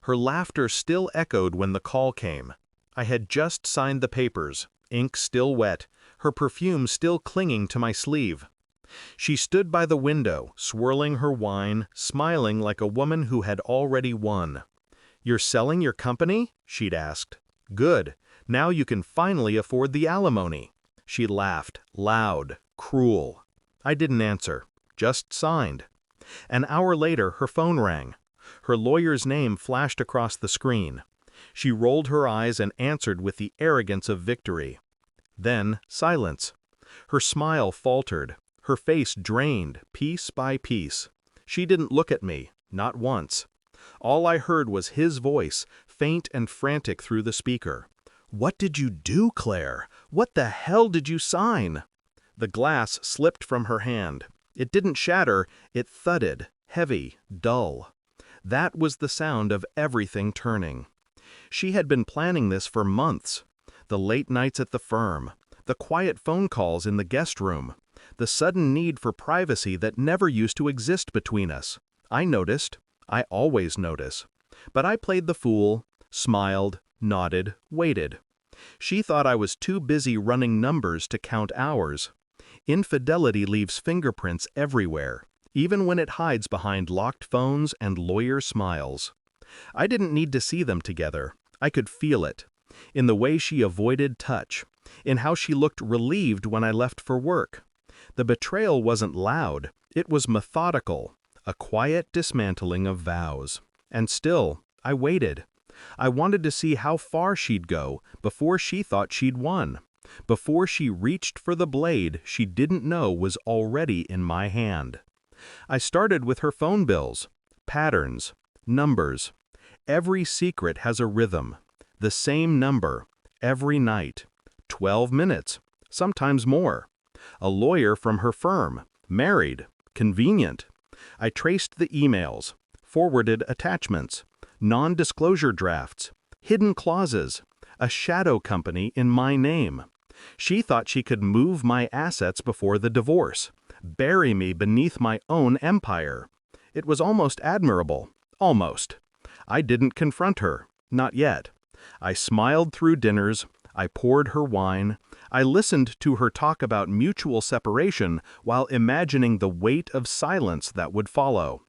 Her laughter still echoed when the call came. I had just signed the papers, ink still wet, her perfume still clinging to my sleeve. She stood by the window, swirling her wine, smiling like a woman who had already won. "You're selling your company?" she'd asked. "Good. Now you can finally afford the alimony." She laughed, loud, cruel. I didn't answer, just signed. An hour later, her phone rang. Her lawyer's name flashed across the screen. She rolled her eyes and answered with the arrogance of victory. Then, silence. Her smile faltered, her face drained, piece by piece. She didn't look at me, not once. All I heard was his voice, faint and frantic through the speaker. "What did you do, Claire? What the hell did you sign?" The glass slipped from her hand. It didn't shatter, it thudded, heavy, dull. That was the sound of everything turning. She had been planning this for months. The late nights at the firm, the quiet phone calls in the guest room, the sudden need for privacy that never used to exist between us. I noticed. I always notice. But I played the fool, smiled, nodded, waited. She thought I was too busy running numbers to count hours. Infidelity leaves fingerprints everywhere, even when it hides behind locked phones and lawyer smiles. I didn't need to see them together. I could feel it. In the way she avoided touch, in how she looked relieved when I left for work. The betrayal wasn't loud, it was methodical, a quiet dismantling of vows. And still, I waited. I wanted to see how far she'd go before she thought she'd won, before she reached for the blade she didn't know was already in my hand. I started with her phone bills, patterns, numbers. Every secret has a rhythm, the same number, every night, 12 minutes, sometimes more. A lawyer from her firm, married, convenient. I traced the emails, forwarded attachments, non-disclosure drafts, hidden clauses, a shadow company in my name. She thought she could move my assets before the divorce, bury me beneath my own empire. It was almost admirable, almost. I didn't confront her, not yet. I smiled through dinners, I poured her wine, I listened to her talk about mutual separation while imagining the weight of silence that would follow.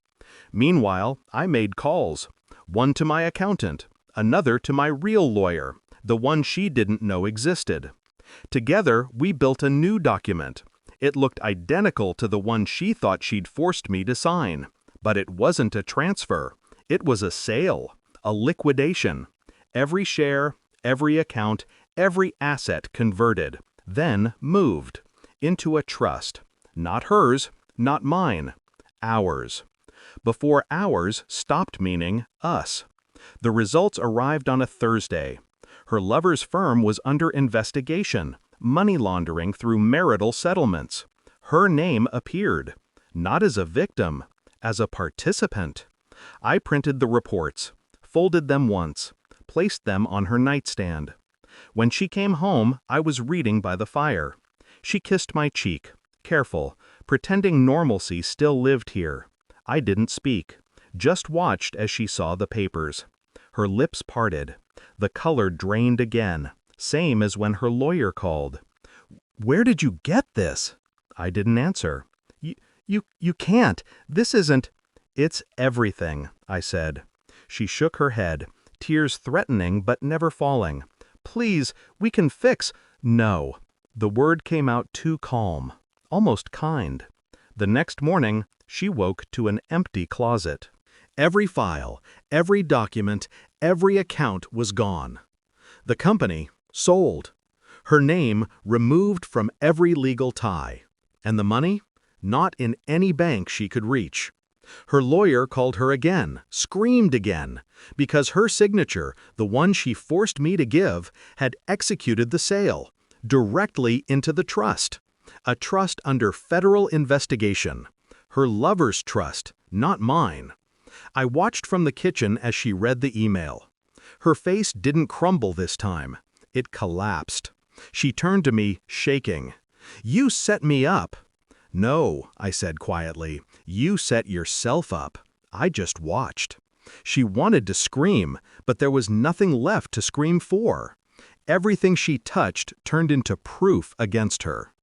Meanwhile, I made calls, one to my accountant, another to my real lawyer, the one she didn't know existed. Together, we built a new document. It looked identical to the one she thought she'd forced me to sign. But it wasn't a transfer. It was a sale, a liquidation. Every share, every account, every asset converted, then moved into a trust. Not hers, not mine, ours. Before ours stopped meaning us. The results arrived on a Thursday. Her lover's firm was under investigation, money laundering through marital settlements. Her name appeared, not as a victim, as a participant. I printed the reports, folded them once, placed them on her nightstand. When she came home, I was reading by the fire. She kissed my cheek, careful, pretending normalcy still lived here. I didn't speak, just watched as she saw the papers. Her lips parted. The color drained again, same as when her lawyer called. "Where did you get this?" I didn't answer. You can't. This isn't." "It's everything," I said. She shook her head, tears threatening but never falling. "Please, we can fix." "No." The word came out too calm, almost kind. The next morning, she woke to an empty closet. Every file, every document, every account was gone. The company sold. Her name removed from every legal tie. And the money? Not in any bank she could reach. Her lawyer called her again, screamed again, because her signature, the one she forced me to give, had executed the sale, directly into the trust. A trust under federal investigation. Her lover's trust, not mine. I watched from the kitchen as she read the email. Her face didn't crumble this time. It collapsed. She turned to me, shaking. "You set me up." "No," I said quietly. "You set yourself up. I just watched." She wanted to scream, but there was nothing left to scream for. Everything she touched turned into proof against her.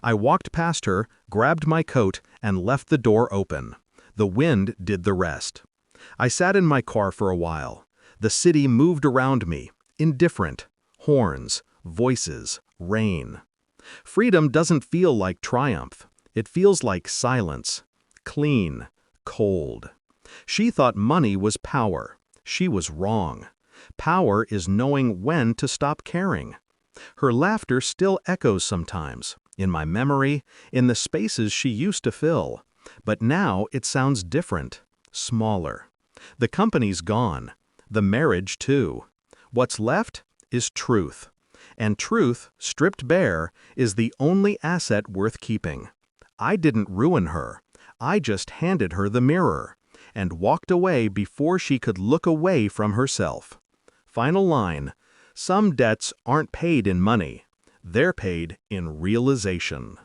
I walked past her, grabbed my coat, and left the door open. The wind did the rest. I sat in my car for a while. The city moved around me, indifferent. Horns, voices, rain. Freedom doesn't feel like triumph. It feels like silence. Clean, cold. She thought money was power. She was wrong. Power is knowing when to stop caring. Her laughter still echoes sometimes, in my memory, in the spaces she used to fill. But now it sounds different, smaller. The company's gone. The marriage, too. What's left is truth. And truth, stripped bare, is the only asset worth keeping. I didn't ruin her. I just handed her the mirror and walked away before she could look away from herself. Final line: some debts aren't paid in money. They're paid in realization.